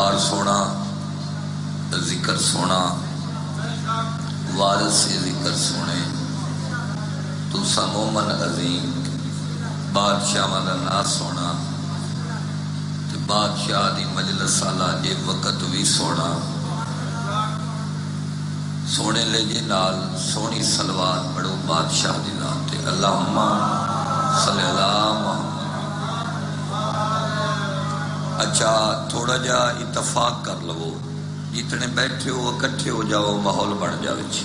دربار سونا، ذکر سونا، وارث سے ذکر سونے، تسا مومن عظیم بادشاہ دا نا سونا، تے بادشاہ دی مجلس والا جے وقت بھی سونا، سونے لے جے نال سونی صلوات پڑھو بادشاہ دی ذات تے اللہم صلی اللہ محمد۔ اچھا تھوڑا جا اتفاق کر لو، جتنے بیٹھے ہو اکٹھے ہو جاؤ، ماحول بن جاوے چی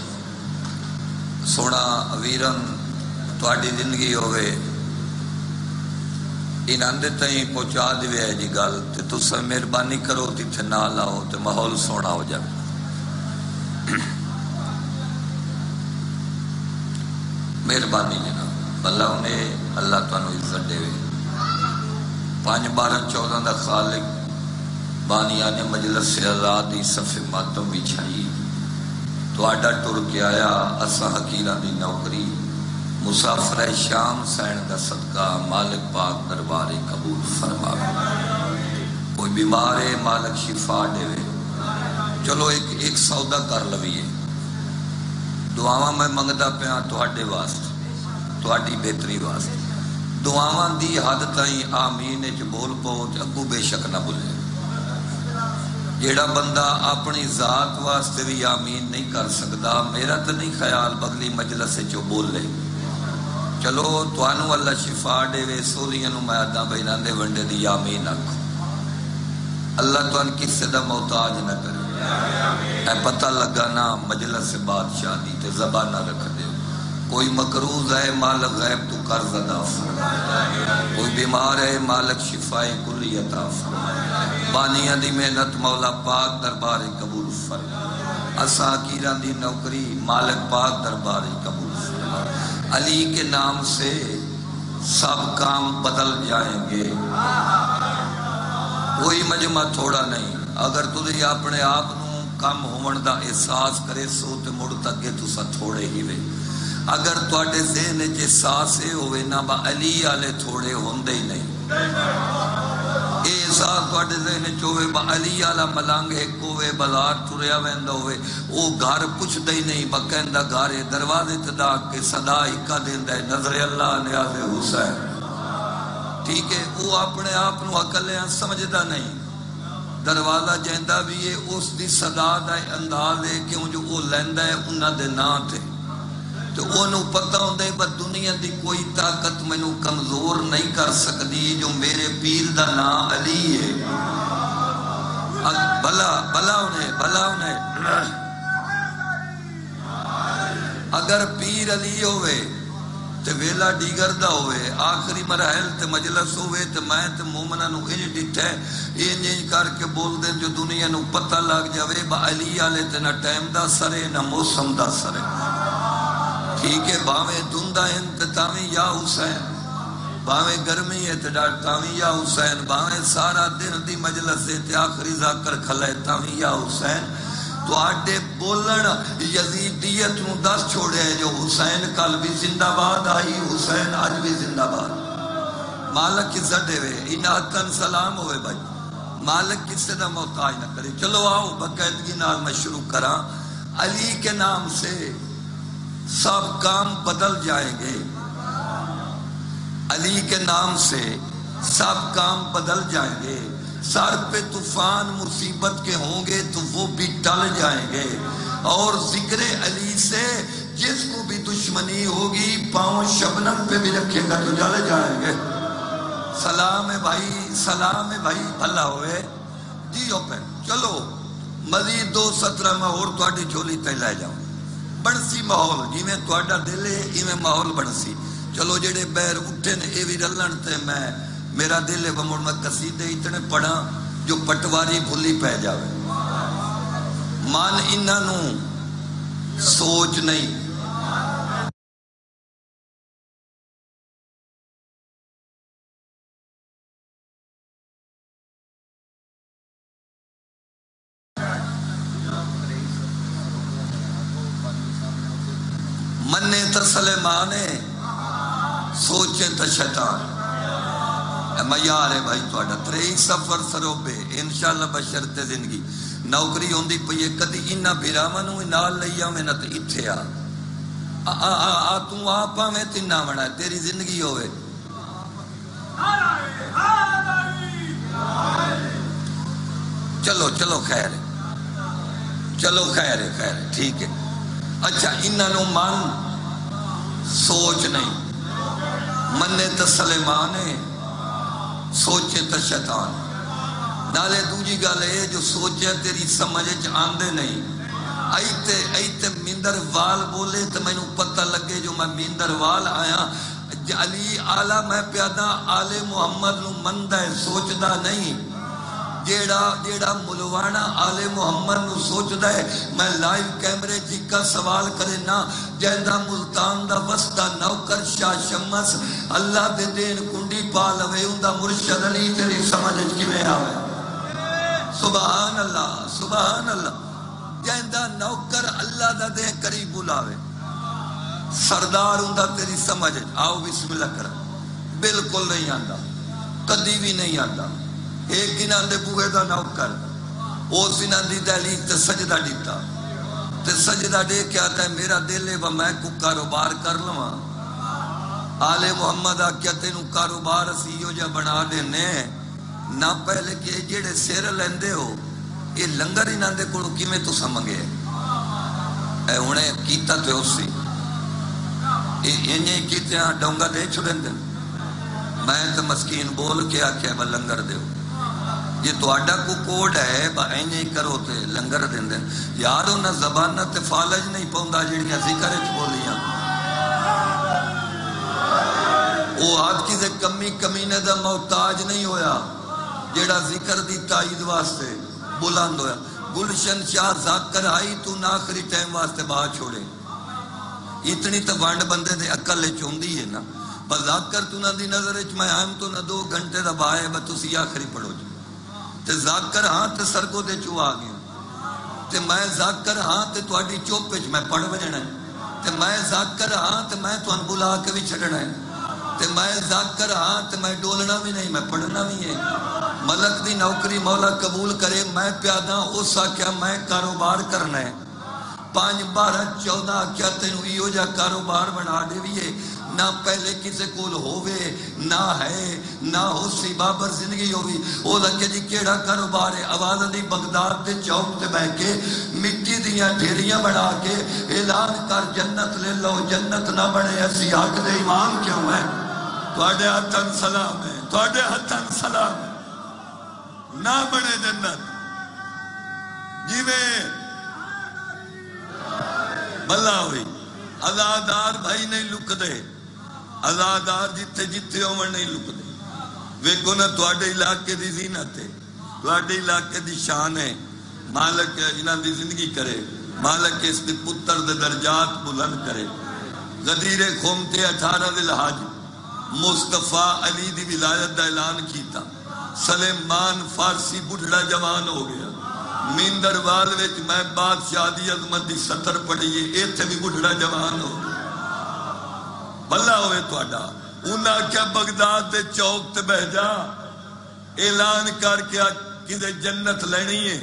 سونا ویرن تواڈی زندگی ہوئے انہاں دے تائیں پہنچا دے ہے جی گل تے تساں مہربانی کرو تیتھے نہ لاؤ تے ماحول سونا ہو جائے۔ مہربانی جناب اللہ انہیں اللہ تانوں عزت دے 5 12 14 دا خالق بانیان مجلس سے آزادی صف ماتم بچھائی تو آڈا ٹر کے آیا اسا حقیران دی نوکری مسافر شام سین دا صدقہ مالک پاک دربار قبول فرما، کوئی بیمار ہے مالک شفا دے، چلو ایک سودا کر لویے، دعاواں میں منگدا پیا تواڈے واسطے، تواڈی بہتری واسطے، دعاواں دی حد تائیں آمین وچ بول پو تے اگوں بے شک نہ بھولے۔ جیڑا بندہ اپنی ذات واسطے بھی آمین نہیں کر سکتا، میرا تو نہیں خیال بغلی مجلس چو بول لے، چلو توانو اللہ شفا دے وے سولیاں نو میں آدھا بھائینا دے ونڈے دی آمین آکھو، اللہ توان کسے دا محتاج نہ کرے، اے پتہ لگا نا مجلس بادشاہ دی تے زبان نہ رکھ دے، کوئی مقروض ہے مالک غیب تو قرض ادا فرما، کوئی بیمار ہے مالک شفائے کلی عطا فرما، بانیاں دی محنت مولا پاک دربار قبول فرما، اسا حقیران دی نوکری مالک پاک دربار قبول فرما، علی کے نام سے سب کام بدل جائیں گے، کوئی مجمع تھوڑا نہیں، اگر تجھے اپنے آپ نو کم ہون دا احساس کرے سو تے مڑ تک تو سا تھوڑے ہی وے، اگر تواڈے ذہن وچ احساس ہوئے نہ با علی والے تھوڑے ہوندے ہی نہیں، اے احساس تواڈے ذہن وچ ہوئے با علی والا ملنگ ایک ہوئے بازار ٹریا ویندا ہوئے او گھر پوچھدا ہی نہیں، بکیندا گھر دروازے تے ڈا کے صدا اکا دیندا ہے نظر اللہ نیاز حسین، ٹھیک ہے، وہ اپنے آپ نو عقلیاں سمجھدا نہیں، دروازہ جیندا بھی ہے اس دی صدا دا انداز ہے کیوں جو وہ لیندا ہے انہاں دے ناں تے، تو انہوں پتہ ہوندے بس دنیا دی کوئی طاقت میں نو کمزور نہیں کر سکتی جو میرے پیر دا نام علی ہے، بلا انہیں اگر پیر علی ہوئے تے ویلا دیگر دا ہوئے آخری مراحل تے مجلس ہوئے تے میں تے مومنہ نو انج ڈٹھے انج کر کے بول دیں جو دنیا نو پتہ لگ جاوے با علی آلے تے نہ ٹائم دا سرے نہ موسم دا سرے، ٹھیک ہے، باویں دھندا ہیں تے تاویں یا حسین، باویں گرمی ہے تے تاویں یا حسین، باویں سارا دن دی مجلس ہے تے آخری ذاکر کھلے تاویں یا حسین، تو آڈے بولن یزیدیت نو دس چھوڑے ہیں جو حسین کل بھی زندہ باد آئی، حسین آج بھی زندہ باد، مالک عزت دے وے انہتن سلام ہوئے بھائی، مالک کسے دا محتاج نہ کرے۔ چلو آؤ باقاعدگی نال میں شروع کراں، علی کے نام سے سب کام بدل جائیں گے، علی کے نام سے سب کام بدل جائیں گے، سر پہ طوفان مصیبت کے ہوں گے تو وہ بھی ٹل جائیں گے، اور ذکر علی سے جس کو بھی دشمنی ہوگی پاؤں شبنم پہ بھی رکھے گا تو جل جائیں گے۔ سلام ہے بھائی بھلا ہوئے جیو پہ، چلو مزید 2 17 میں اور تواڈی جھولی تے لے جاؤں، بنسی ماحول جی میں تواڈا دل ہے ایویں ماحول بنسی، چلو جڑے بیر اٹھے نے اے وی رلن تے میں میرا دل ہے بمڑ میں قصیدے اتنے پڑھا جو پٹواری بھلی پہ جاوے، من انہاں نو سوچ نہیں، منے تا سلیمان سوچیں تا شیطان، معیار ہے بھائی تھوڑا 23 سفر سروبے انشاءاللہ بشرط زندگی نوکری ہوندی پئی کدی انہاں بھراواں نوں نال لئی آویں نہ تے ایتھے آ تو آپ میں تینا بنا تیری زندگی ہوئے چلو چلو خیر ہے چلو خیر ہے ٹھیک ہے اچھا انہوں من سوچ نہیں منے تو سلیمان ہے سوچے تو شیطان نالے دوجی گل ہے جو سوچے تیری سمجھ آندے نہیں ایتے مندر وال بولے تو میں پتہ لگے جو میں مندر وال آیا علی آلہ میں پیادا آل محمد نو مندہ ہے سوچدہ نہیں جیڑا ملوانا آل محمد نو سوچدہ ہے میں لائیو کیمرے جی کا سوال کرے نا جہندہ ملتان دا وسطہ نوکر شاہ شمس اللہ دے دین کنڈی پالوے اندہ مرشد علی تیری سمجھ کی میں آوے سبحان اللہ جہندہ نوکر اللہ دا دے قریب بلاوے سردار اندہ تیری سمجھ آؤ بسم اللہ کر بالکل نہیں آندہ کدی بھی نہیں آندہ ایک دن آندے بوئے دا نوکر اس دن آندی دہلیز تے سجدہ دیتا تے سجدہ دے کے آتا ہے میرا دل ہے میں کو کاروبار کر لوں آل محمد آکیا تینوں کاروبار اسیو جا بنا دینے نہ پہلے کہ جیڑے سیر لیندے ہو یہ لنگر ہی ناندے کوڑو کی میں تو سمگے اے انہیں کیتا تے ہو سی یہ کیتے ہیں ڈونگا دے چھڑیں دیں میں تو مسکین بول کے آکھیا با لنگر دے ہو یہ تو آڈا کو کوڈ ہے با اینجے کرو تے لنگر دیں دیں یارو نہ زبانہ تے فالج نہیں پاؤندا جڑیاں ذکر اچ بولیاں وہ آج کی سے کمینے دا محتاج نہیں ہویا جیڑا ذکر دی تائید واسطے بلند ہویا گلشن شاہ ذاکر آئی تو ناخری ٹائم واسطے باہر چھوڑے اتنی تو وانڈ بندے دے عقل چوندی ہے نا بس ذاکر تو نہ دی نظر اچ میں آئیم تو نہ 2 گھنٹے دا باہے با تو سی آخری پڑھو جو تے ذاکر ہاں تے سرگو دے چو آگیا تے میں ذاکر ہاں تے تو آڈی چوپ اچ میں پڑھ بجنا ہے تے میں ذاکر ہاں تے میں تو ان بلا کے بھی چھڑنا ہے تے میں ذاکر ہاں تے میں ڈولنا بھی نہیں میں پڑھنا بھی ہے ملک دی نوکری مولا قبول کرے میں پیادا اس آکیا میں کاروبار کرنا ہے 5 12 14 کیا تینوں ایو جا کاروبار بنا دے بھی ہے نہ پہلے کسے کول ہووے نہ ہے نہ ہو سی بابر زندگی ہووی او لگے جی کیڑا کاروبار ہے آواز دی بغداد دے چوک تے بیٹھ کے مٹی دیاں ڈھیریاں بنا کے اعلان کر جنت لے لو جنت نہ بنے اسی حق دے امام کیوں ہے تواڈے ہتھاں سلام ہے تواڈے ہتھاں سلام ہے نہ بنے جنت جی میں بلا ہوئی عزادار بھائی نہیں لک دے عزادار جتے جتے عمر نہیں لک دے ویکو نا تواڈے علاقے دی زینت ہے تواڈے علاقے دی شان ہے مالک انہاں دی زندگی کرے مالک اس دی پتر دے درجات بلند کرے غدیر قوم تے 18 دل حاج مصطفیٰ علی دی ولایت دا اعلان کیتا سلیمان فارسی بڑھڑا جوان ہو گیا میندر والویچ میں بادشاہ دی عظمت دی سطر پڑھئیے ایتھے بھی بڑھڑا جوان ہو بھلا ہوئے تو اڈا انہاں کیا بغداد دے چوک تے بہ جا اعلان کر کے کدے جنت لینی ہے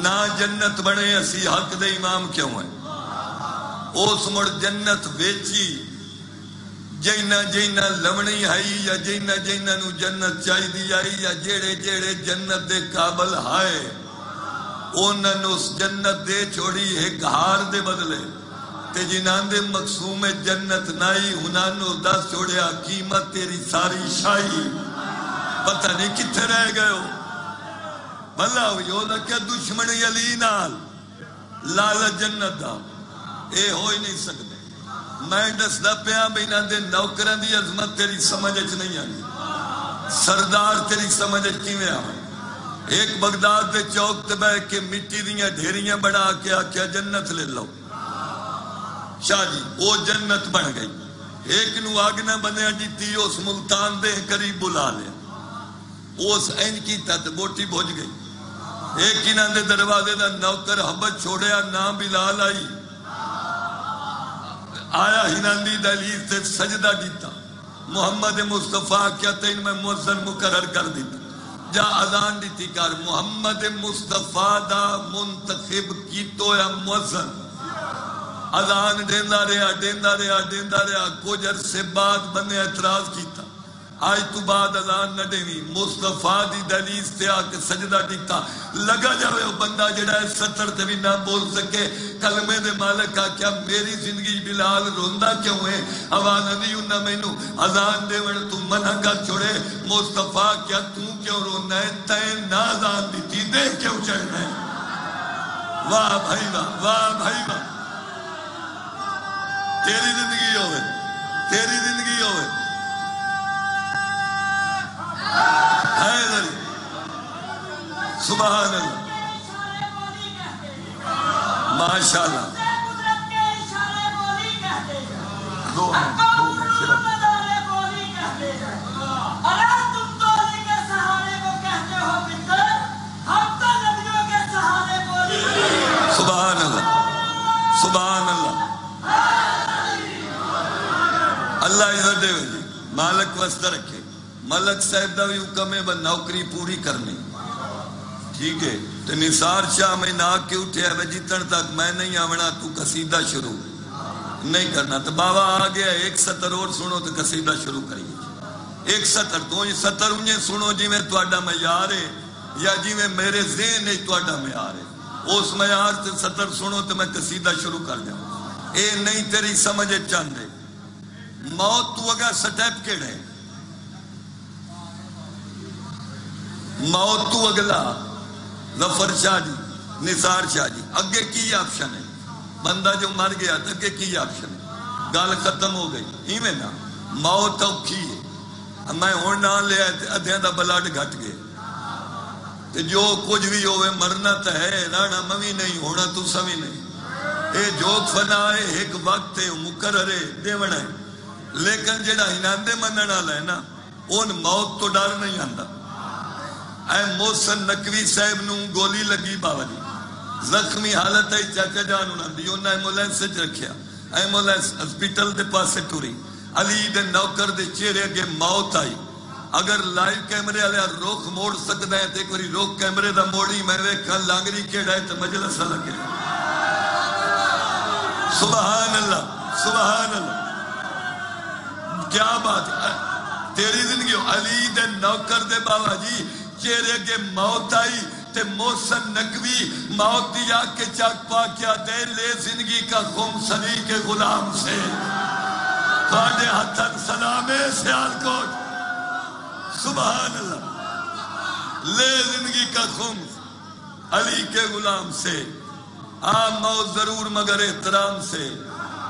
نہ جنت بنے اسی حق دے امام کیوں ہے اس مڑ جنت ویچی جینا لمنی آئی یا جینا نو جنت چاہی دی آئی یا جیڑے جنت دے قابل ہائے انہاں اس جنت دے چھوڑی ایک ہار دے بدلے تے جنان دے مقصوم جنت نائی انہاں نو 10 چھوڑیا قیمت تیری ساری شاہی پتہ نہیں کتھے رہ گئے ہو بھلا ہوئی ہو لکھیا دشمنی علی نال لالت جنت دا اے ہو ہی نہیں سکتے میں دسدا پیا بینا دے نوکران دی عظمت تیری سمجھ اچ نہیں آئی سردار تیری سمجھ اچ کیویں آوے ایک بغداد دے چوک تے بیٹھ کے مٹی دیاں ڈھیریاں بنا کے آکھیا جنت لے لو شاہ جی وہ جنت بن گئی ایک نو آگ نہ بنیا جیتی اس ملتان دے قریب بلا لیا اس این کی تت بوٹی بھوج گئی ایک ہی دے دروازے دا نوکر حبت چھوڑیا نام بلال آئی آیا ہنان دی دلیل سے سجدہ دیتا محمد مصطفیٰ کیا تین میں مؤذن مقرر کر دیتا جا اذان دیتی کر محمد مصطفیٰ دا منتخب کی تو یا مؤذن اذان دیندہ رہا کچھ عرصے بعد بنے اعتراض کیتا آج تو بعد اذان نہ دینی مصطفیٰ دی دلیس تے آکے سجدہ ٹکتا لگا جاوے وہ بندہ جڑا ہے 70 تے بھی نہ بول سکے کلمے دے مالک کا کیا میری زندگی بلال روندہ کیوں ہے آواز نہیں نہ مینوں اذان دے وڑ تو منع کر چھوڑے مصطفیٰ کیا تو کیوں رونا ہے تین نہ اذان دیتی دے کیوں چڑھنا ہے واہ بھائی واہ واہ بھائی واہ تیری زندگی ہوئے تیری زندگی ہوئے حیدری سبحان اللہ ماشاءاللہ دو سبحان اللہ سبحان اللہ اللہ عزت دے جی مالک وسط رکھے ملک صاحب دا بھی حکم ہے نوکری پوری کرنی ٹھیک ہے تو نثار شاہ میں نہ کے اٹھے ہے جتن تک میں نہیں آونا تو قصیدہ شروع نہیں کرنا تو بابا آ گیا ایک سطر اور سنو تو قصیدہ شروع کریے ایک سطر تو یہ سطر انہیں سنو جی میں توڑا معیار ہے یا جی میں میرے ذہن ہے توڑا معیار ہے اس معیار سے سطر سنو تو میں قصیدہ شروع کر جاؤں اے نہیں تیری سمجھے چاندے موت تو اگر سٹیپ کیڑ ہے موت تو اگلا ظفر شاہ جی نثار شاہ جی اگے کی آپشن ہے بندہ جو مر گیا تھا اگے کی آپشن ہے گال ختم ہو گئی ہی میں نا موت اوکھی ہے میں ہون نہ لیا ادھیاں دا بلڈ گھٹ گئے جو کچھ بھی ہوئے مرنا تا ہے رانا ممی نہیں ہونا تو سمی نہیں اے جوک فنا ہے ایک وقت ہے مقرر ہے دیوڑا ہے لیکن جڑا ہناندے مننا لے نا ان موت تو ڈر نہیں آندا اے محسن نقوی صاحب نوں گولی لگی بابا جی زخمی حالت ہے چاچا جان انہاں دی انہاں ایمبولینس سے رکھیا ایمبولینس ہسپتال دے پاسے ٹری علی دے نوکر دے چہرے اگے موت آئی اگر لائیو کیمرے والے رخ موڑ سکدا ہے تے ایک باری رخ کیمرے دا موڑی میں ویکھاں لانگری کیڑا ہے تے مجلس لگے سبحان اللہ سبحان اللہ کیا بات ہے تیری زندگی علی دے نوکر دے بابا جی چہرے کے موت آئی تے محسن نقوی موت دیا کے چاک پا کیا دے لے زندگی کا خم سلی کے غلام سے تھوڑے ہتھن سلامے سیال کوٹ سبحان اللہ لے زندگی کا خم علی کے غلام سے عام موت ضرور مگر احترام سے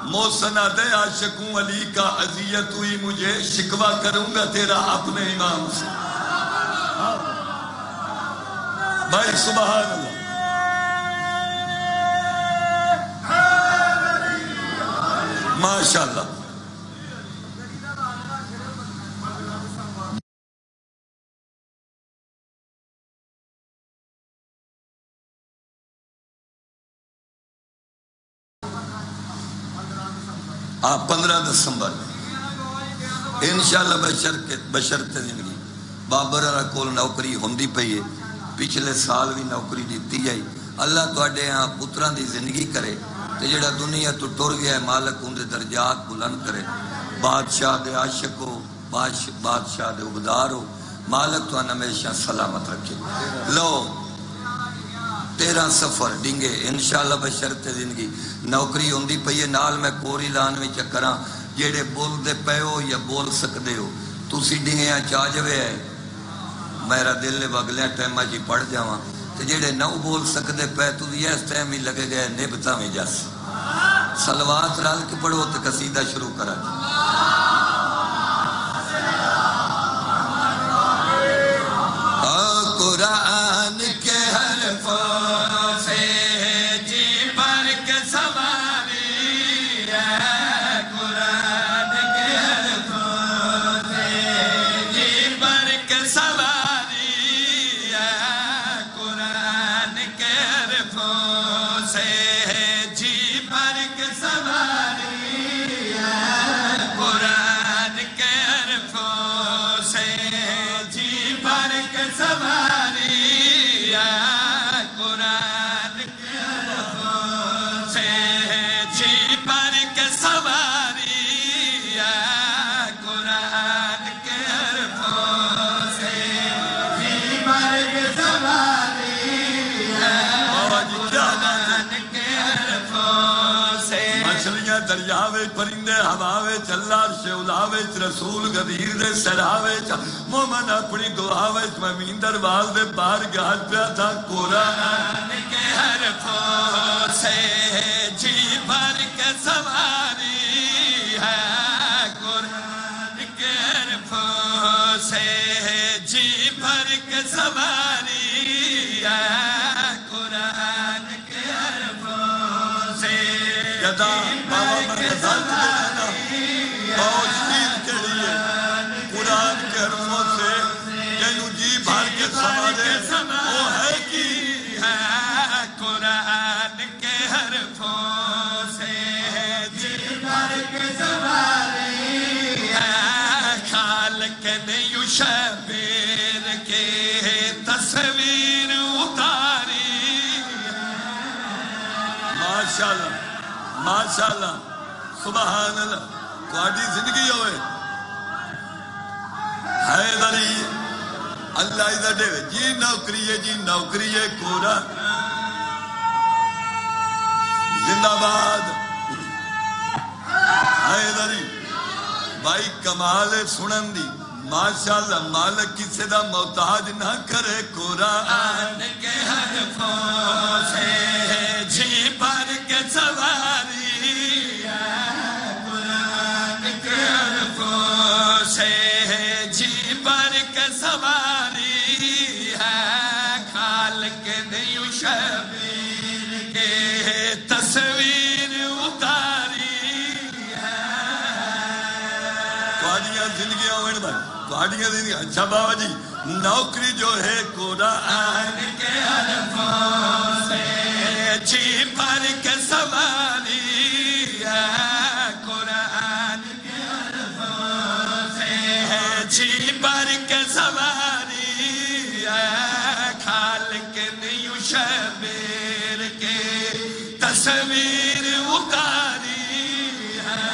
محسن دے عاشقوں علی کا عذیت ہوئی مجھے شکوہ کروں گا تیرا اپنے امام سے بھائی سبحان اللہ ماشاءاللہ آپ 15 دسمبر انشاءاللہ بشرط زندگی بابر رہا کول نوکری ہوندی پئی ہے پچھلے سال بھی نوکری دیتی ہے اللہ توڑے یہاں پتران دی زندگی کرے تے جڑا دنیا تو ٹر گیا ہے مالک ان دے درجات بلند کرے بادشاہ دے عاشق ہو بادشاہ دے عبدار ہو مالک تو ہمیشہ سلامت رکھے لو 13 سفر ڈنگے انشاءاللہ بشرط زندگی نوکری ہوندی پئی ہے نال میں کوری لان میں چکراں جیڑے بول دے پے ہو یا بول سکدے ہو تسی ڈنگیاں چا جوے ہے میرا دل بگلے ٹائم جی پڑھ جاواں تے جیڑے نو بول سکدے پے تو اس ٹائم ہی لگے گئے نبتا میں جس صلوات رل کے پڑھو تے قصیدہ شروع کرا قرآن کے حرفوں سے جی بھر کے سواری ہے قرآن کے حرفوں سے جی بھر کے سواری ہے قرآن کے حرفوں سے جی بھر کے سواری ہے قرآن دریاوے پرندے ہواوے اللہ شولاوے رسول غدیر دے سراوے مومن اپنی گواوے ممیندر وال دے بار گاہ پیا تھا قرآن کے حرفوں سے جی بھر کے سواری ہے قرآن کے حرفوں سے جی بھر کے سواری ہے قرآن کے حرفوں سے یدا بابا مرزان دینا بہت شیر کے لیے قرآن کے حرفوں سے جنو جی بھر کے سوارے وہ ہے کی ہے قرآن کے حرفوں سے جی بھر کے سواری ہے خالق نے یوں شبیر کے تصویر اتاری ماشاءاللہ ماشاءاللہ سبحان اللہ کوئی زندگی ہوئے حیدری اللہ ادھر دے جی نوکری ہے کورا زندہ باد حیدری بھائی کمال سنن دی ماشاءاللہ مالک کسی دا محتاج نہ کرے قرآن کے حرفوں سے جی بھر کے سواری قرآن کے حرفوں سے جی بھر کے سواری ہے خالق نے یوں شبیر کے تصویر اتاری ہے کوڑیاں زندگیاں ہوئے بھائی کوڑیاں زندگیاں اچھا بابا جی نوکری جو ہے قرآن کے حرفوں سے جی بھر کے سواری ہے قرآن کے حرفوں سے جی بھر کے سواری ہے خالق نے یوں شبیر کے تصویر اتاری ہے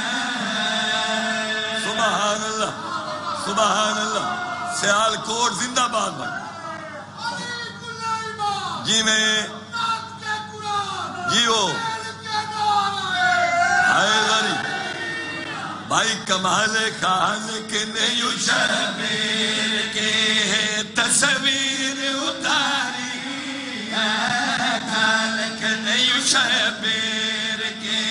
سبحان اللہ سبحان اللہ سیال کوٹ زندہ باد بھائی جی میں جیو حیدری بھائی کمال خالق نے یوں شبیر کے تصویر اتاری ہے خالق نے یوں شبیر کے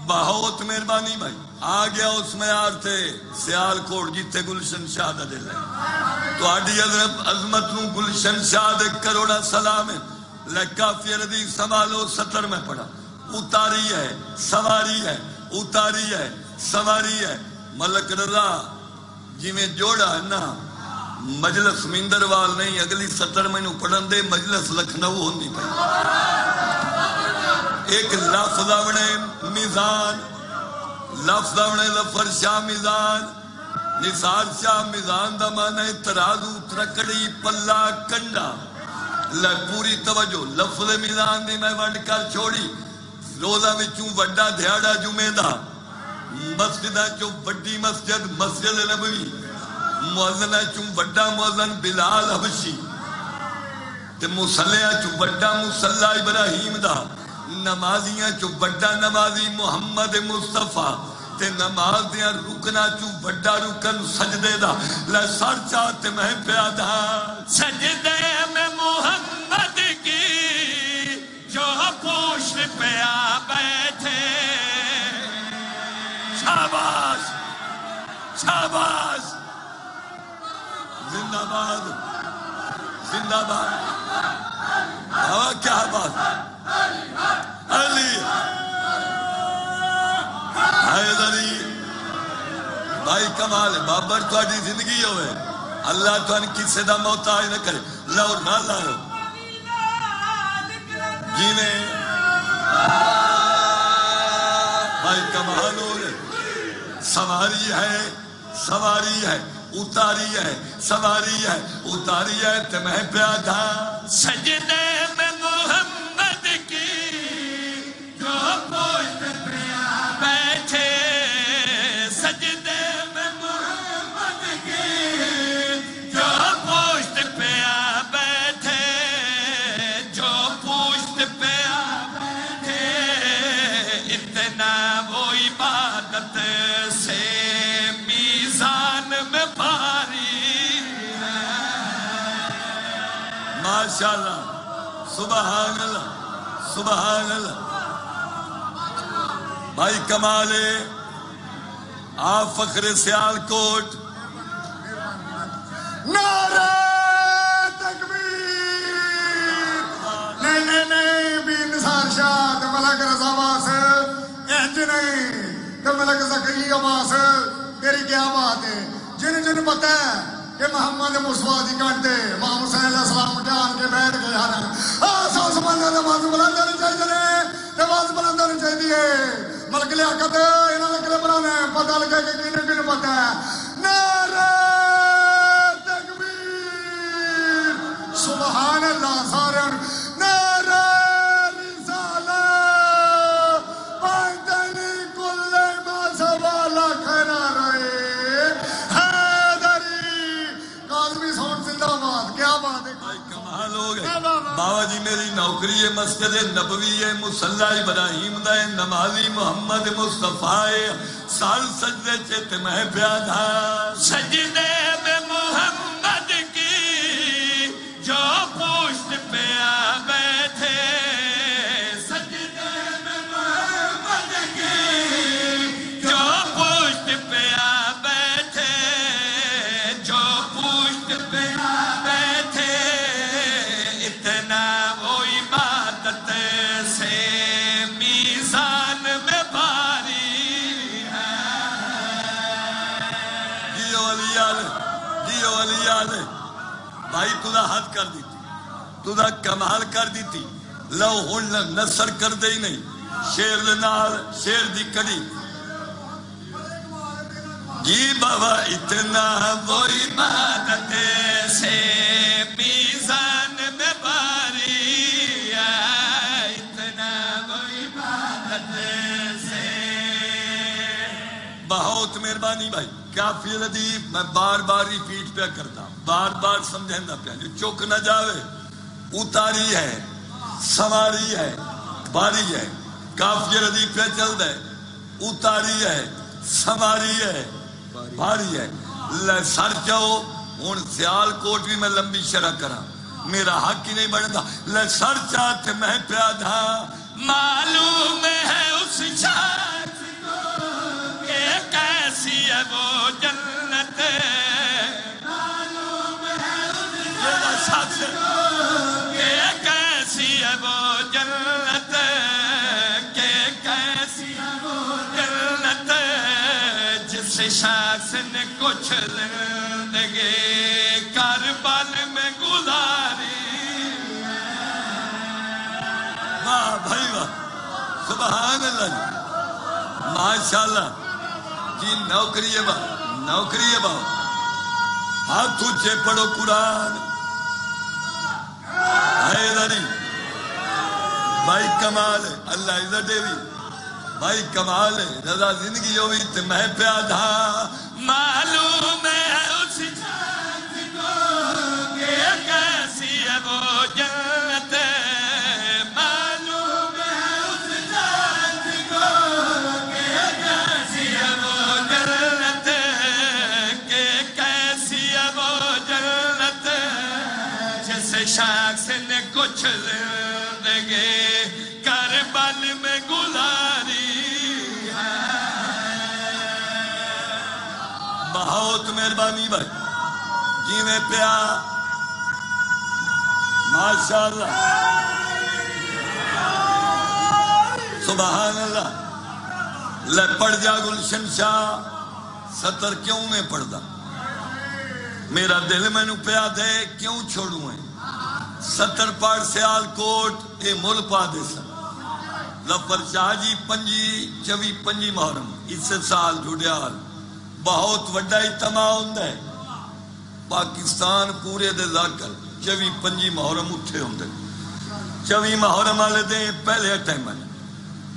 بہت مہربانی بھائی آ گیا اس میں آر تھے سیال کوٹ جیتے گلشن شاہ دا دل ہے تو آڈی عظمت نو گلشن شاہ دے کروڑا سلام ہے لکافی رضی سوالو 70 میں پڑھا اتاری ہے سواری ہے اتاری ہے سواری ہے ملک رضا جی میں جوڑا ہے نا مجلس مندروال نہیں اگلی 70 میں نو پڑھن دے مجلس لکھنؤ ہوندی پہ ایک لفظ آوڑے میزان لفظ آوڑے لفر شاہ میزان نثار شاہ میزان دا مانے ترازو ترکڑی پلا کنڈا پوری توجہ لفظ میزان دی میں ونڈ کر چھوڑی روزہ میں چوں وڈا دھیاڑا جمعہ دا مسجدہ چوں وڈی مسجد مسجد نبوی موزنہ چوں وڈا موزن بلال حبشی تے مسلیہ چوں وڈا مسلح ابراہیم دا نمازیاں چوں وڈا نمازی محمد مصطفیٰ تے نماز دیاں رکنا چوں وڈا رکن سجدے دا لے سر چاہتے میں پیادا سجدے میں محمد کی جو پوشت پہ آ بیٹھے شاباش شاباش زندہ باد زندہ باد کیا بات علی حیدری بھائی کمال ہے بابر تو آڈی زندگی ہوئے اللہ تو ان کسی دا محتاج نہ کرے لاؤ نہ لاؤ جی میں بھائی کمال ہو رہے سواری ہے سواری ہے اتاری ہے سواری ہے اتاری ہے تمہیں پیادا سجدے میں محمد کی جو پوشت پہ آ بیٹھے سجدے میں محمد کی جو پوشت پہ آ بیٹھے جو پوشت پہ آ بیٹھے اتنے ماشاءاللہ سبحان اللہ سبحان اللہ بھائی کمال ہے آپ فخر سیال کوٹ نعرہ تکبیر نہیں بھی نثار شاہ تو ملک رضا باس انج نہیں تو ملک زکری عباس تیری کیا بات ہے جن پتہ ہے کہ محمد مصطفیٰ دی کانٹے امام حسین علیہ السلام جان کے بیٹھ گئے ہیں آساس بندہ نماز بلند ہونی چاہیے نماز بلند ہونی چاہیے ملک لیاقت انہوں نے کلے بلانے پتہ لگے کہ کن پتہ ہے نعرہ تکبیر سبحان اللہ سارے نعرہ رسالہ پانتنی کل باسوالا کھنا رہے کیا بات ہے کمال ہو گئے بابا جی میری نوکری ہے مسجد نبوی ہے مصلی ابراہیم دا ہے نمازی محمد مصطفیٰ ہے سال سجدے چیت میں پیادا سجدے میں محمد کی جو پشت پہ آ بیٹھے سجدے میں محمد کی جو پشت پہ آ بیٹھے جو پشت پہ آ بیٹھے اتنا وہ عبادت سے میزان میں بھاری ہے جیو علی آلے بھائی تُدا حد کر دیتی تُدا کمال کر دیتی لو ہن نصر کر دے ہی نہیں شیر لنال شیر دی کڑی جی بابا اتنا وہ عبادت سے میزان میں بھاری ہے اتنا وہ عبادت سے بہت مہربانی بھائی کافی لطیف میں بار بار ریپیٹ پہ کرتا ہوں بار بار سمجھنا پہ جو چک نہ جاوے اتاری ہے سواری ہے باری ہے کافی لطیف پہ چل دے اتاری ہے سواری ہے بھاری ہے سر جاؤ ہوں سیال کوٹ بھی میں لمبی شرح کرا میرا حق ہی نہیں بڑھتا سر چاہتے میں پیادا معلوم ہے اس شخص کو کہ کیسی ہے وہ جنت معلوم ہے اس شخص کو کہ کیسی ہے وہ جنت کہ کیسی ہے وہ جنت جس شخص نے کچھ زندگی کربل میں گزاری واہ بھائی واہ سبحان اللہ ماشاءاللہ جی نوکری ہے با ہاتھ اونچے پڑھو قرآن حیدری بھائی کمال ہے اللہ عزت دے بھی بھائی کمال ہے رضا زندگی ہوئی تو میں پیادا معلوم ہے اس شخص کو کہ کیسی ہے وہ جنت معلوم ہے اس شخص کو کہ کیسی ہے وہ جنت کہ کیسی ہے وہ جنت جس شخص نے کچھ زندگی کربل میں گزاری بہت مہربانی بھائی جی میں پیا ماشاءاللہ سبحان اللہ لے پڑھ جا گلشن شاہ ستر کیوں میں پڑھ دا میرا دل میں نو پیا دے کیوں چھوڑوں ہیں ستر پاڑ سیال کوٹ اے مل پا دے سن ظفر شاہ جی پنجی محرم اس سال جھوڑیال بہت وڈا اجتماع ہوندہ ہے پاکستان پورے دے لاکر 24 محرم اٹھے ہوندے 24 محرم والے دے پہلے ٹائم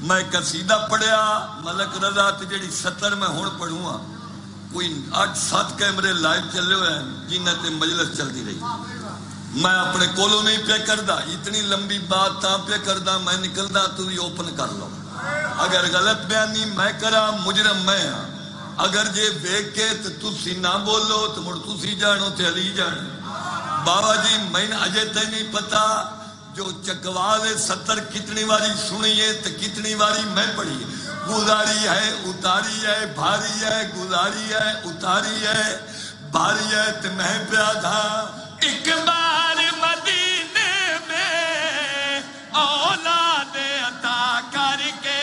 میں قصیدہ پڑھیا ملک رضا تے جڑی 70 میں ہون پڑھوں کوئی 8-7 کیمرے لائیو چلے ہوئے ہیں جنہ تے مجلس چل دی رہی میں اپنے کولو نہیں پہ کردہ اتنی لمبی بات تاں پہ کردہ میں نکلدہ تو بھی اوپن کر لو اگر غلط بیانی میں کرا مجرم میں ہاں اگر جے بیک کے تو تسی نہ بولو تو مڑ تسی جانو تے علی جانو بابا جی میں اجے تے نہیں پتا جو چکوال 70 کتنی واری سنی ہے تو کتنی واری میں پڑھی ہے. گزاری ہے اتاری ہے بھاری ہے گزاری ہے اتاری ہے بھاری ہے تو میں پیا تھا ایک بار مدینے میں اولاد عطا کر کے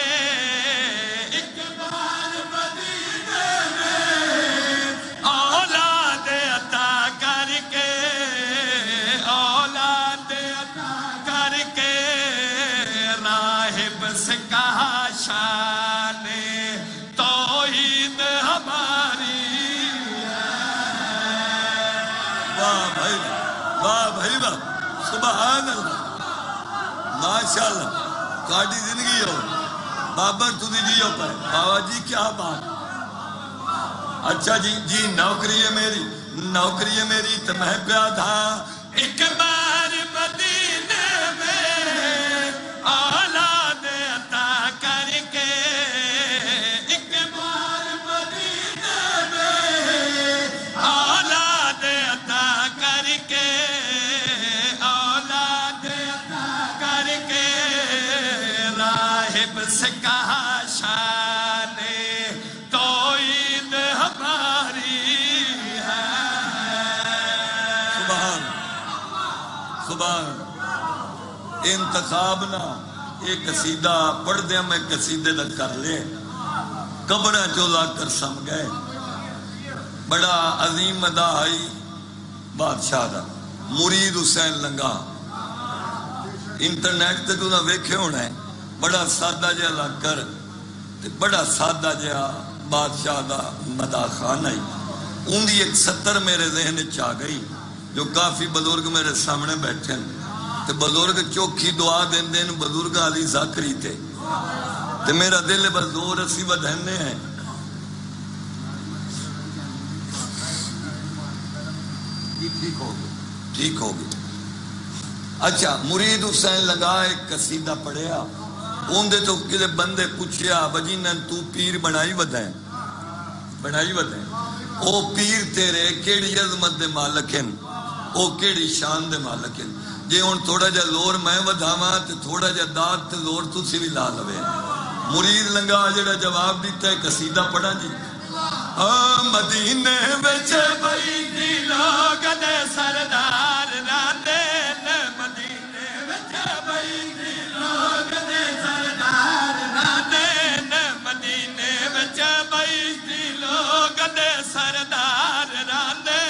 ایک بار مدینے میں اولاد عطا کر کے اولاد عطا کر کے راہب سے کہا شان توحید ہماری واہ بھائی واہ سبحان اللہ ماشاءاللہ کاٹی زندگی ہو بابر تُدھی جی ہو پائے بابا جی کیا بات اچھا جی نوکری ہے میری تو میں پیا تھا ایک بار مدینے میں اولاد عطا کر کے ایک بار مدینے میں اولاد عطا کر کے اولاد عطا کر کے راہب سے کہا شان توحید ہماری ہے. سبحان انتخاب نہ ایک قصیدہ پڑھ دیا میں قصیدے دا کر لے قبرہ چولا کر سم گئے بڑا عظیم مداحی بادشاہ دا مرید حسین لنگا انٹرنیٹ تے تو نہ ویکھے ہونا ہے بڑا سادہ جہا لگ کر بڑا سادہ جہا بادشاہ دا مداح خان آئی ان دی ایک 70 میرے ذہن چاہ گئی جو کافی بزرگ میرے سامنے بیٹھے تے بزرگ چوکھی دعا دین دین بزرگ علی ذاکری تھے تے میرا دل بزور اسی ودھنے ہیں ٹھیک ہوگی. اچھا مرید حسین لگا ایک قصیدہ پڑھیا ان دے تو کدے بندے پوچھیا بجینن تو پیر بنائی ودھائیں او پیر تیرے کیڑی عظمت دے مالک ہیں او کیڑی شان دے مالک ہیں جے ہن تھوڑا جا لور میں ودھاواں تے تھوڑا جا داد تے لور تسی بھی لا لوے. مرید لنگا جڑا جواب دیتا ہے قصیدہ پڑھا جی مدینے وچ بیٹھی لوگ دے سردار راندے مدینے وچ بیٹھی لوگ دے سردار راندے مدینے وچ بیٹھی لوگ دے سردار راندے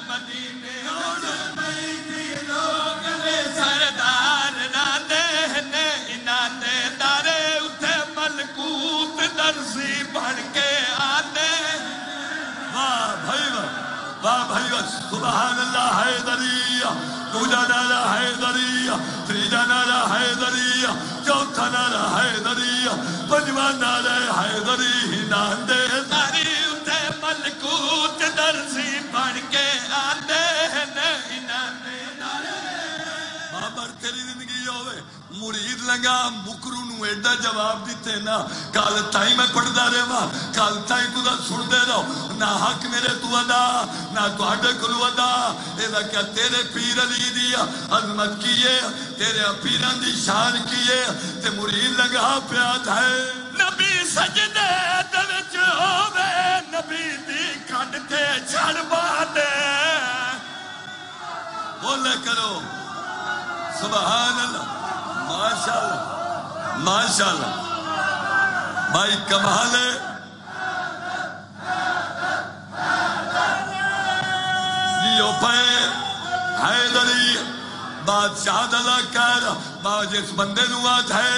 مدینے وچ بیٹھی لوگ دے سردار راندے انہاں دے دارے اتے ملکوت درسی بن کے آتے. واہ بھائی سبحان اللہ حیدری دوجا نالا حیدری تریجا نالا حیدری چوتھا نالا حیدری پنجواں نالا حیدری ناندے داری اتے ملکوت درسی بن کے آتے ناندے بابر تیری زندگی ہوئے مرید لگا مکرو نو ایڈا جواب دیتے نا کال تائی میں پڑھ دا رہے ماں کال تائی تو دا سن دے رہو نہ حق میرے تو ادا نہ تو ہڈے کلو ادا ایدہ کیا تیرے پیر علی دیا عظمت کیے تیرے پیران دی شان کیے تے مرید لگا پیاد ہے نبی سجدے دوچ ہووے نبی دی کھنڈ تے چھڑ باندے بولے کرو سبحان اللہ ماشاءاللہ بھائی کمال ہے. لیو پہ حیدری بادشاہ دلہ کر باج اس بندے نوات ہے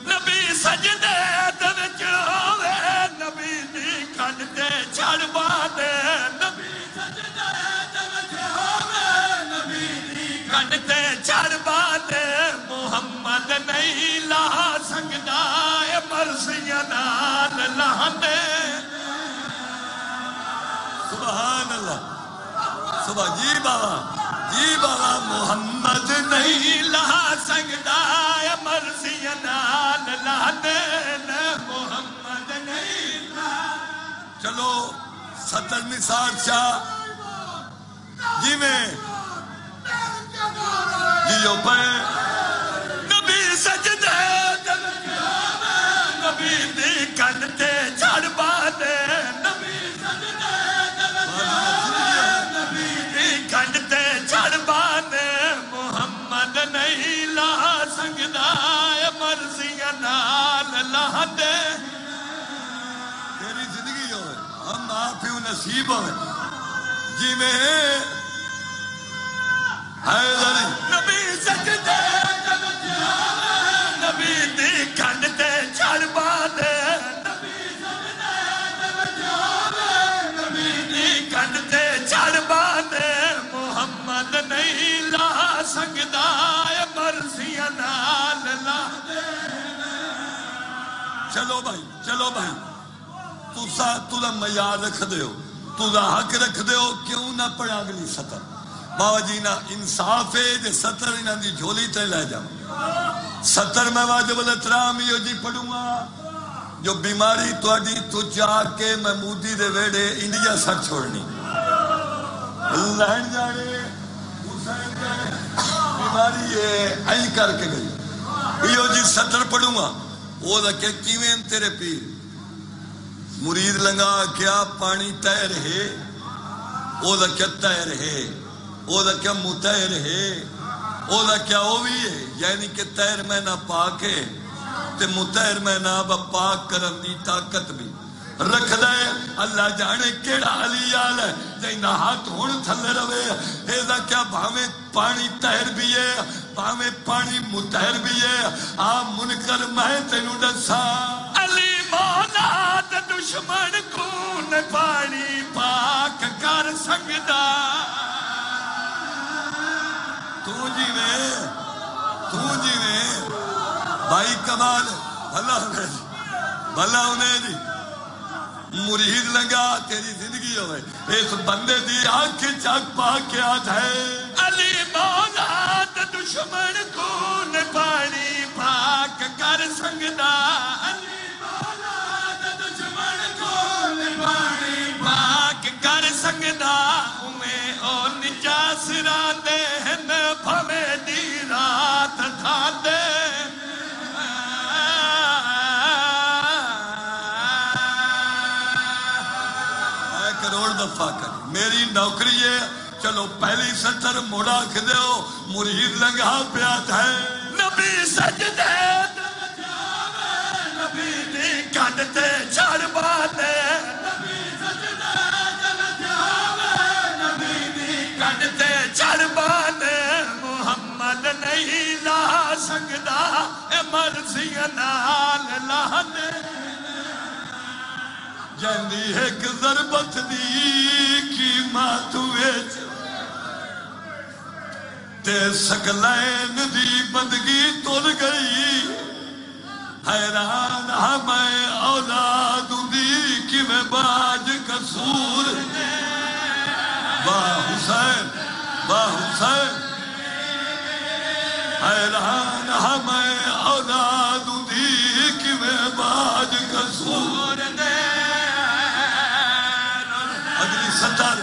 نبی سجدے دوچ ہوئے نبی دی کھنڈ تے چھڑ باندے نبی سجدے دوچ ہوئے نبی دی کھنڈ تے چھڑ باندے محمد نہیں لا سکدا اے مرضیاں نال لاندے. سبحان اللہ جی بابا محمد نہیں لا سکدا اے مرضیاں نال لاندے محمد نہیں لا. چلو 70 نثار شاہ جی میں جیو پہ نبی سجدے نبی دی کنتے چھڑ باندے نبی سجدے نبی دی کنتے چھڑ باندے محمد نہیں لا سکدا مرضیاں نال لا دے تیری زندگی ہوئے ہم آپ ہی نصیب ہوئے جی میں حیدری نبی سجدے نبی دی کنتے چھڑ باندے نبی دی کنتے چھڑ باندے محمد نہیں لا سکدا مرضیاں نال لا دے چلو بھائی تُولا معیار رکھ دے ہو تُولا حق رکھ دے ہو کیوں نہ پڑھا اگلی سطر بابا جی نا انصاف ہے جے سطر انہاں دی جھولی تے لے جاؤں سطر میں واجب الاحترام ہی جی پڑھوں گا جو بیماری تو چاہ کے محمودی دے ویڑے انڈیا سر چھوڑنی لہن جانے حسین جانے بیماری ہے این کر کے گئی یہ جی سطر پڑھوں گا وہ لکھے کیویں تیرے پیر مرید لنگا کیا پانی تیر ہے وہ لکھے تیر ہے وہ لکھے متیر ہے وہ لکھے وہ بھی ہے یعنی کہ تیر میں نہ پاک ہے تے متیر میں نہ پاک کرن دی طاقت بھی رکھ دے اللہ جانے کیڑا علی آل ہے جائنا ہاتھ ہون تھلے روے ایزا کیا بھاویں پانی تیر بھی ہے بھاویں پانی متیر بھی ہے آپ منکر میں تینو ڈسا علی مولا دے دشمن کون پانی پاک کر سکدا تو جی میں بھائی کمال بھلا انہیں جی مرید لگا تیری زندگی ہوئے اس بندے دی آنکھ چاک پاک کیا ہے علی مولا دے دشمن کون پانی پاک کر سکدا علی مولا دے دشمن کون پانی پاک کر سکدا میں او نجاس راندے ہیں بھوے دی رات تھا دے کروڑ دفعہ کر میری نوکری ہے چلو پہلی سطر موڑا کھدے ہو مرید لنگا پیات ہے نبی سجدے نبی دی کھڑتے چھڑ باندے نبی سجدے نبی دی کھڑتے چھڑ باندے محمد نہیں لا سکدا اے مرضیاں نال لا دے جاندی ایک ضربت دی قیمت وچ تے سکلین دی بندگی تل گئی حیران ہمیں اولاد دی کہ میں باج قصور واہ حسین حیران ہمیں اولاد دی کہ میں باج قصور اگلی سطر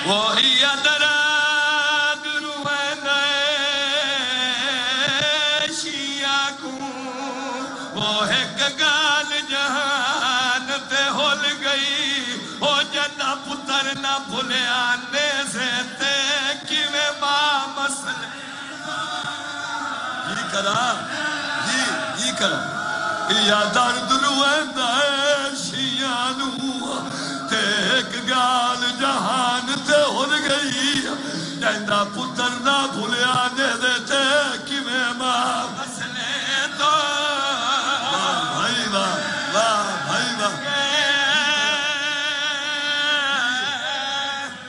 وہی ادراد رویدے شیعہ کو وہ ایک گال جہان تے ہول گئی وہ جنہ پتر نہ بھولے آنے سے تے کیویں ماں مسئلے یہ کرا یا درد رویدے شیعہ نو تے ایک گال جہان تے ہل گئی جائندہ پتر نہ بھولے آنے دیتے کہ میں ماں مسئلے تو بھائی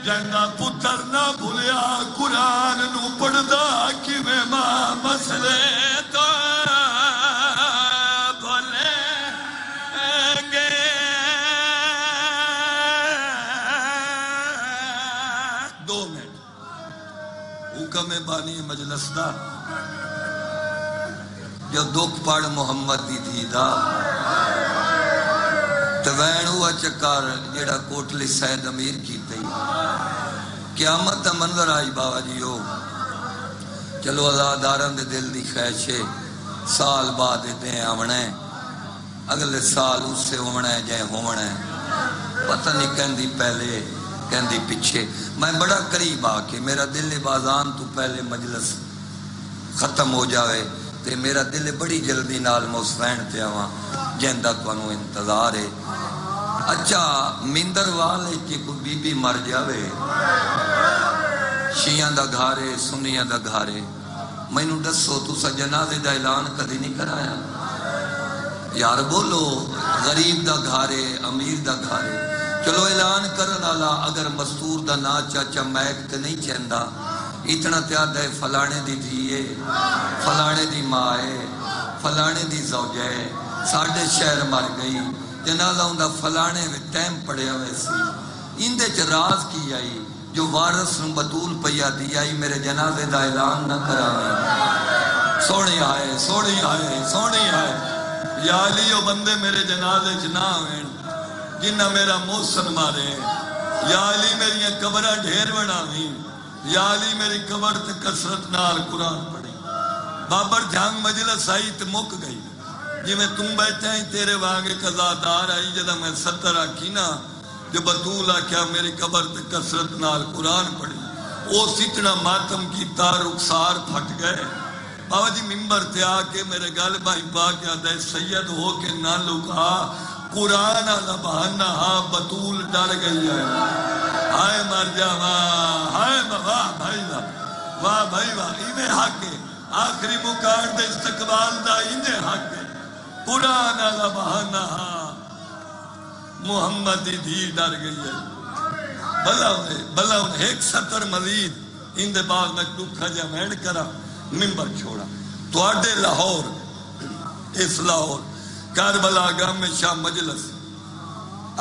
جائندہ پتر نہ بھولے قرآن نو پڑھدا کہ میں ماں مسئلے تو میں بانی مجلس دا جو دکھ پڑ محمد دی تھی دا توین ہوا چکار جیڑا کوٹلی سید امیر کی تی قیامت دا منظر آئی بابا جی ہو چلو آزاداران دے دل دی خواہش ہے سال بعد دیں آونا ہے اگلے سال اس سے ہونا ہے جائے ہونا ہے پتہ نہیں کہندی پہلے کہندی پیچھے میں بڑا قریب آ کے میرا دل بازان تو پہلے مجلس ختم ہو جاوے تے میرا دل بڑی جلدی نال موسفین تے آواں جہندہ کوانو انتظار ہے اچھا مندر والے کی کوئی بی بی مر جاوے شیعہ دا گھارے سنیہ دا گھارے میں نو دسو تو سا جنازے دا اعلان کدی نہیں کرایا یار بولو غریب دا گھارے امیر دا گھارے چلو اعلان کرنا لا اگر مستور دا نا چاچا میک تے نہیں چہندہ اتنا تیاد ہے فلانے دی دھیے فلانے دی مائے فلانے دی زوجے ساڑھے شہر مر گئی جنازہ ہوں فلانے میں ٹائم پڑے ہوئے سی اندے چ راز کی آئی جو وارث نو بطول پیا دی آئی میرے جنازے دا اعلان نہ کراویں سوڑی آئے سوڑی آئے سوڑی آئے یا علیو بندے میرے جنازے چ نہ آویں جنہ میرا موسن مارے یا علی میری قبرہ ڈھیر بناویں یا علی میری قبر تے کسرت نال قرآن پڑھی بابر جھانگ مجلس آئی تے مک گئی جی میں تم بیٹھے ہیں تیرے واگے قضادار آئی جدہ میں 70 آکی نا جو بطولہ کیا میری قبر تے کسرت نال قرآن پڑھی او سیتنا ماتم کی تار رخسار پھٹ گئے بابا جی ممبر تے آکے میرے گل بھائی پا کیا دے سید ہو کے نہ لکا قرآن آلہ بہانہ ہاں بطول ڈر گئی ہے ہائے مر جا ہائے واہ بھائی واہ بھائی واہ انہیں حق ہے آخری مکان دے استقبال دا انہیں حق ہے قرآن آلہ بہانہ ہاں محمد دی ڈر گئی ہے بلا انہیں ایک 70 مزید ان دے بعد میں دکھا جا مین کرا ممبر چھوڑا تو آڈے لاہور اس لاہور کربلا گام میں شاہ مجلس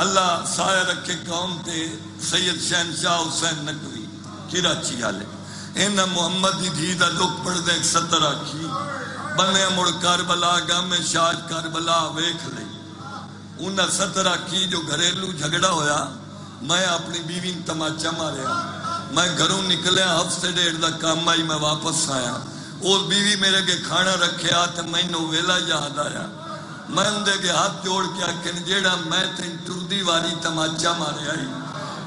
اللہ سایہ رکھے قوم تے سید شہنشاہ حسین نقوی کراچی آلے انہا محمد دی دھیدہ دکھ پڑھ دے 70 آکھی بنے مڑ کربلا گام میں شاہ کربلا ویکھ لے انہا 70 آکھی جو گھریلو جھگڑا ہویا میں اپنی بیوی تماچا ماریا میں گھروں نکلیا ہفتے ڈیڑھ دا کام آئی میں واپس آیا اور بیوی میرے کے کھانا رکھے آتے میں نو ویلا یاد آیا میں اندے کے ہاتھ جوڑ کے آکھن جیڑا میں تین ٹردی واری تماچا مارے آئی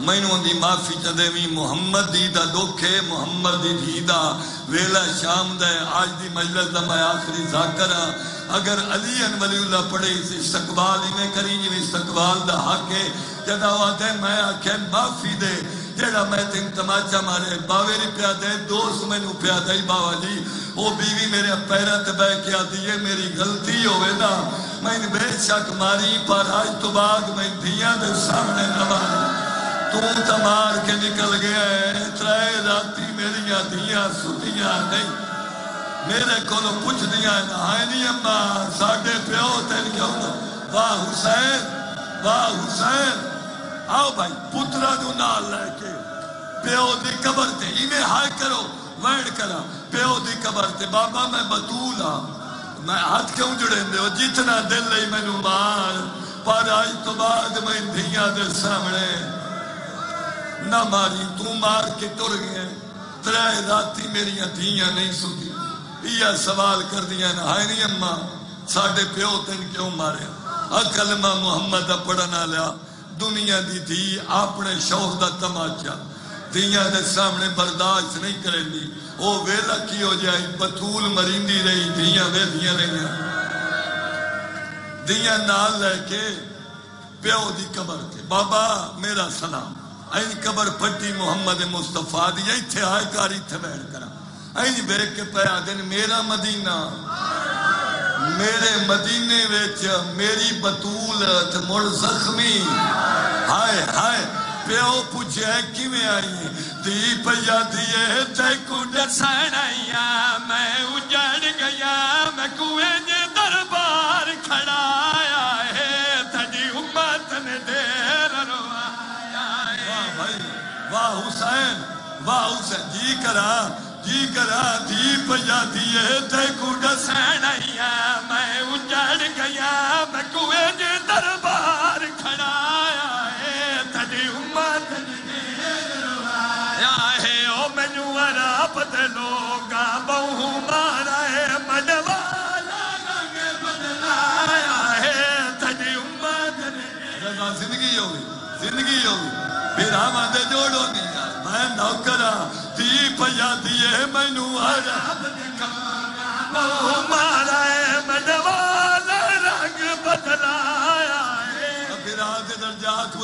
میں نو اندی معافی چدے محمد دیدہ دکھے محمد دیدہ ویلا شام دے آج دی مجلس دا میں آخری ذاکرہ اگر علی ولی اللہ پڑھے اس استقبال ہی میں کری جو استقبال دا حق ہے جدہ آتے میں آکھیں معافی دے جیڑا میں تین تماچا مارے باویری پیا دے دوست میں نو پیا دے باوا جی وہ بیوی میرے پیرت بے کیا دیئے میری غلطی ہوئے نا میں نے بے شک ماری پر آج تو بعد میں دھیاں دے سامنے نماری تو تمار کے نکل گیا ہے ترائے راتی میری دھیاں سنیاں نہیں میرے کولو پوچھ دیا ہے نہائے نہیں اممہ ساڑھے پیو تین کیا ہونا واہ حسین آؤ بھائی پترہ جو نال لے کے پیو دی قبر تے انہیں ہائے کرو ویڑ کرا پیو دی قبر تے بابا میں بطولا میں ہاتھ کیوں جڑے دے جتنا دل لئی میں نو مار پر آج تو بعد میں دھیاں دے سامنے نہ ماری تو مار کے ٹر گئے ترائے راتی میری دھیاں نہیں سنی یہ سوال کر دیا نا ہائے نہیں اممہ ساڑھے پیو تین کیوں مارے کلمہ محمد پڑھنا لیا دنیا دی تھی اپنے شوق دا تماچا دنیا دے سامنے برداشت نہیں کریں دی وہ ویلا کی ہو جائے بطول مریندی رہی دنیا ویدیاں رہی دنیا نال لے کے پیو دی قبر کے بابا میرا سلام این قبر پھٹی محمد مصطفیٰ دی یہی تھے آئے کاری تھے بیٹھ کرا این بیک کے پیا دن میرا مدینہ میرے مدینے ویچ میری بطول مڑ زخمی ہائے ہائے پیو پوچھے کی میں آئی دی پیا دیئے تے کو ڈسان آئیا میں اجڑ گیا میں کوئے جے دربار کھڑا آیا ہے تھڑی امت نے دیر روایا ہے واہ بھائی واہ حسین جی کرا دی پیا دیئے تے کو ڈسان آئیا میں اجڑ گیا میں کوئے جے دربار کھڑا آیا ہے تھڑی امت نے دیر روایا ورا بدلوگا بہو مارا ہے منوالا رنگ بدلایا ہے تجھے امت نے زندگی ہوگی پھر ہم آدھے جوڑو نہیں میں نوکرہ دی پیا دیئے مینو آرہ بہو مارا ہے منوالا رنگ بدلایا ہے پھر آدھے درجات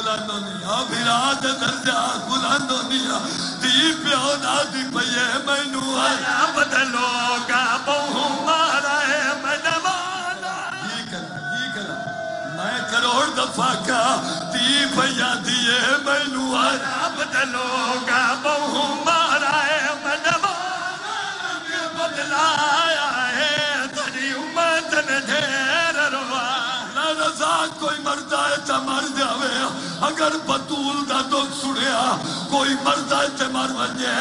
بلندو نہیں دی پیو نا دی پیا مینو آرہ بدلوگا بہو مارا ہے منوالا یہ کرا میں کروڑ دفعہ کا دی پیا دیئے مینو آرہ بدلوگا بہو مارا ہے منوالا رنگ بدلایا ہے تیری امت نے ڈھیر روایا رضا کوئی مردہ ہے تا مر جاوے اگر بطول دا دکھ سڑیا کوئی مردہ ہے تا مر بنجے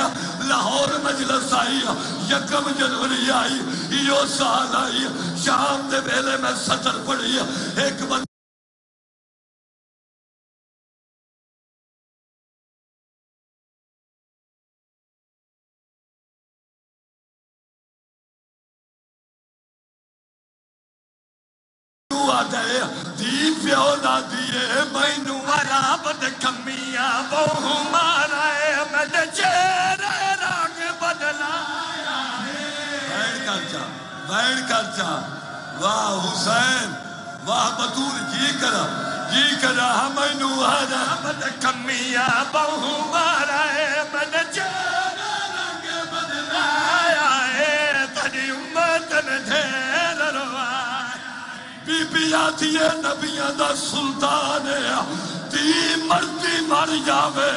لاہور مجلس آئی 1 جنوری آئی یہ سال آئی شام دے بیلے میں سطر پڑی ایک بند دی پیو نہ دیئے مینو ورا بد کمیاں بہو مارا ہے میں چہرے رنگ بدلایا ہے بیٹھ کر چا واہ حسین واہ بطول جی کرا مینو ورا بد کمیاں بہو مارا ہے میں چہرے رنگ بدلایا ہے تیری امت نے ڈھیر روایا بی بی آتی ہے نبیاں دا سلطان ہے تی مردی مر جاوے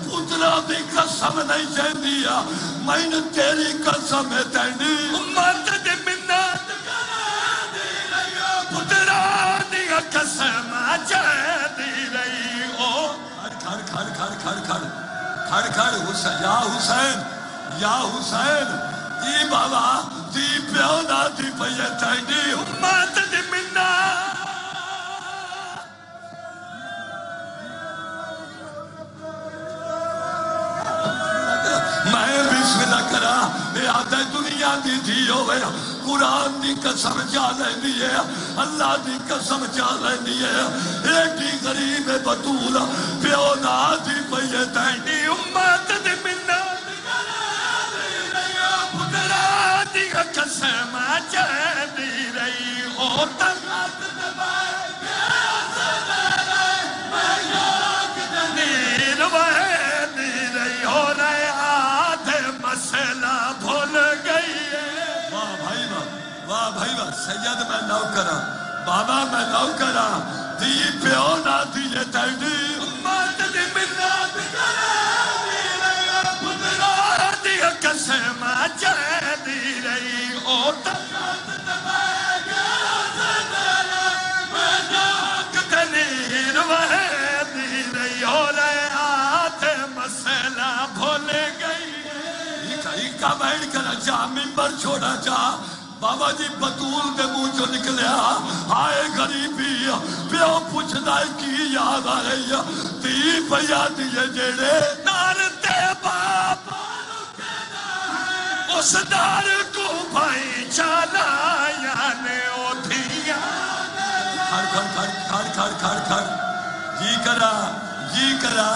پترا دی قسم نہیں چاہتی میں نے تیری قسم ہے تینی امت دی منت کرا دی رہی پترا دی قسم چاہتی رہی کھڑ یا حسین ای بابا دی پیو نا دی پیا تینی امت دی منت میں بسم اللہ کرا اے آدھے دنیا دی تھی ہوئے قرآن دی قسم چالے دیئے اللہ دی قسم چالے دیئے ایک ہی غریب بطول پیو نا دی پیا تینی امت دی منت کرا دی رہی پترا دی قسم چاہتی رہی او تغت دبائے پیاس دے رہے میں یاک دنیر وہے دی رہی ہو رہے آدھے مسئلہ بھول گئی ہے واہ بھائی واہ سید میں نوکرہ بابا میں نوکرہ دی پیو نا دیئے تینی امت دی منت کرا دی رہی پترا دی قسم چاہتی رہی او تغت دبائے پیاس دے رہے میں یاک دنیر وہے دی رہی ہو رہے آدھے مسئلہ بھول گئی ہے ایک کا بیٹھ کر جا ممبر چھوڑا جا بابا جی بطول دے منہ جو نکلیا آئے غریبی پیو پوچھ دائے کی یاد آ رہی تی پیا دیئے جیڑے دار تے باپا رکنا ہے اس دار کو بھائی چالا یانے او دھیاں کھڑ جی کرا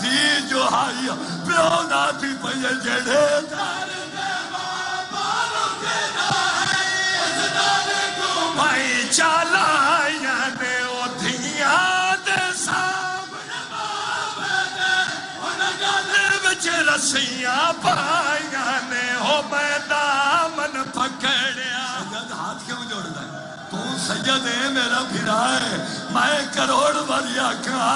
دی جو آئی پیو نا دی پیا جیڑے دار تے باپا رکنا ہے اس دار کو بھائی چالا یانے او دھیاں دے سامنے بابے دے ان گل وچ رسیاں پائیاں نے ہو میں دامن پکڑیا سید ہاتھ کیوں جوڑ دائے تو سید ہے میرا بھیرا ہے میں کروڑ وریا کا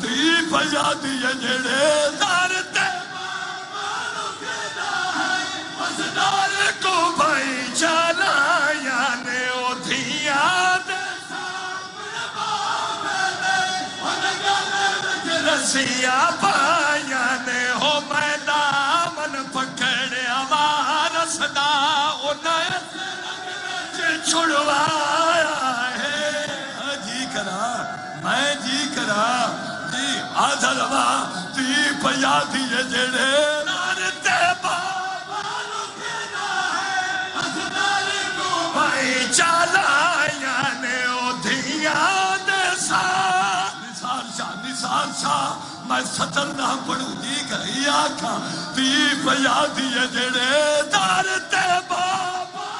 تی پیا دیئے جیڑے دار تے باپا رکنا ہے اس دار کو بھائی چالا یانے او دھیاں دے سامنے بابے دے ان گل وچ رسیاں پائیاں نے ہو میں دامن پکڑیا وارس دا انہیں چھڑوایا ہے میں جی آدھا روا تی پیا دیئے جیڑے دار تے باپا چالایا نے او دھیاں دے نثار شاہ میں سطر نہ پڑھوں جی گئی آکھا تی پیا دیئے جڑے دار تے بابا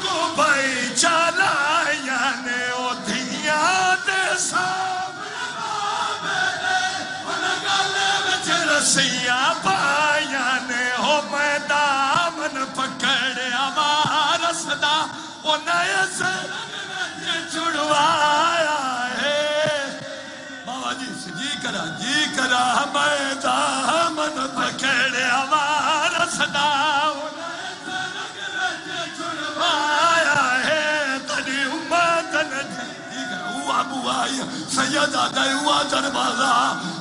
کو بھائی چالایا نے او دھیاں دے رسیاں پایا نے ہو میں دامن پکڑیا مارا صدا او نئے سے چھڑوایا ہے بابا جی کرا میں دامن پکڑیا مارا صدا او نئے سے چھڑوایا ہے تنی امت نجی ابو آئی سیدہ دے ہوا دروازہ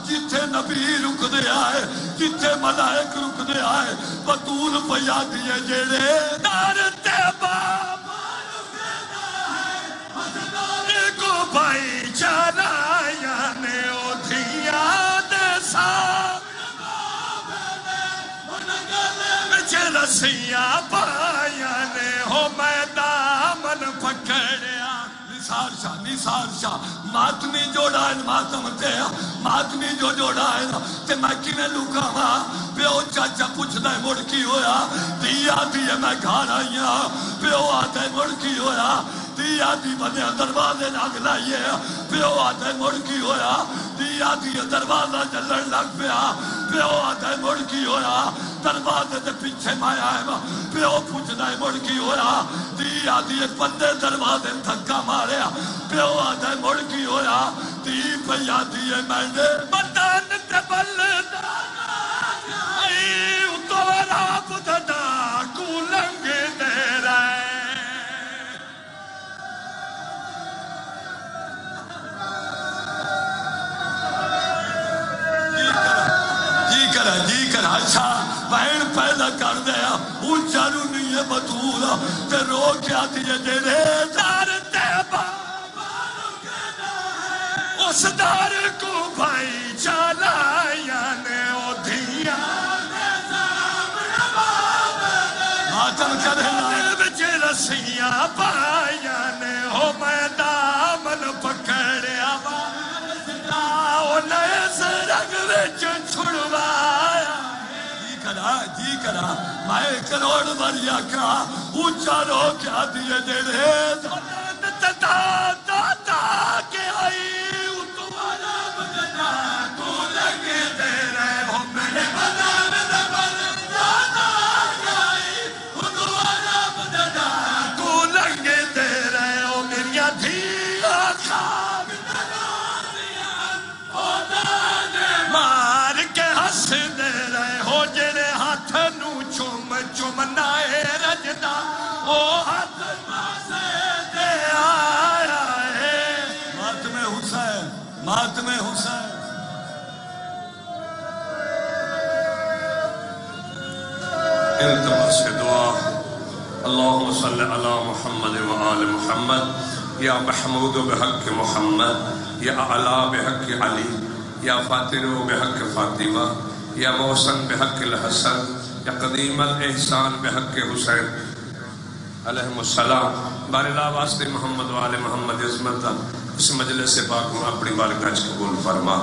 جتھے نبی رک دے آئے جتھے ملائک رک دے آئے بطول پیا دیئے جڑے دار تے بابا کو بھائی چالایا نے او دھیاں دے بچے رسیاں پایا نے ہو میں دامن پکڑیا نثار شاہ ماتمی جوڑا ہے ماتم تے ماتمی جو جوڑا ہے تے میں کینے لکا ہاں پیو چاچا پوچھ دائے مڑ کی ہویا دیا دیئے میں گھار آئیا پیو آتے مڑ کی ہویا دیا دی بنے دروازے لگ لائیے پیو آتے مڑ کی ہویا دیا دی دروازہ جلن لگ پیا پیو آتے مڑ کی ہویا دروازے دے پیچھے میں آئے پیو پوچھ دائے مڑ کی ہویا دیا دی بندے دروازے دھکا ماریا پیو آتے مڑ کی ہویا دی پیا دیئے میں نے بدن تے بلدانا آئی اتوارا بددا کو لنگ دے رہے جی کرا اچھا بہن پیدا کر دیا اونچا رو نہیں ہے بطولا تے رو کیا دیئے جڑے دار تے بابا اس دار کو بھائی چالایا نے او دھیاں ماتم کرنا بچے رسیاں پایا نے ہو میں دامن پکڑیا او نئے سے رنگ وچ چھڑوایا جی کرا میں کروڑ مریا کا اونچا رو کیا دیئے جڑے دادا کے آئی اتوارا بدنا کو لگے دے رہے ہو میں نے بنا میں دادا کے آئی اتوارا بدنا کو لگے دے رہے ہو میریا دھیا خواب مار کے ہس دے رہے ہو جڑے ہاتھ نو چم نائے رجدہ او ہاتھ پاسے دے آیا ہے ماتم حسین انتبہ سے دعا اللہم صلی علی محمد و آل محمد یا محمود بحق محمد یا اعلیٰ بحق علی یا فاطر بحق فاطمہ یا محسن بحق الحسن یا قدیم الاحسان بحق حسین علیہ السلام بار اللہ واسطے محمد و آل محمد عظمت اس مجلس پاک میں اپنی بارگاہ قبول فرما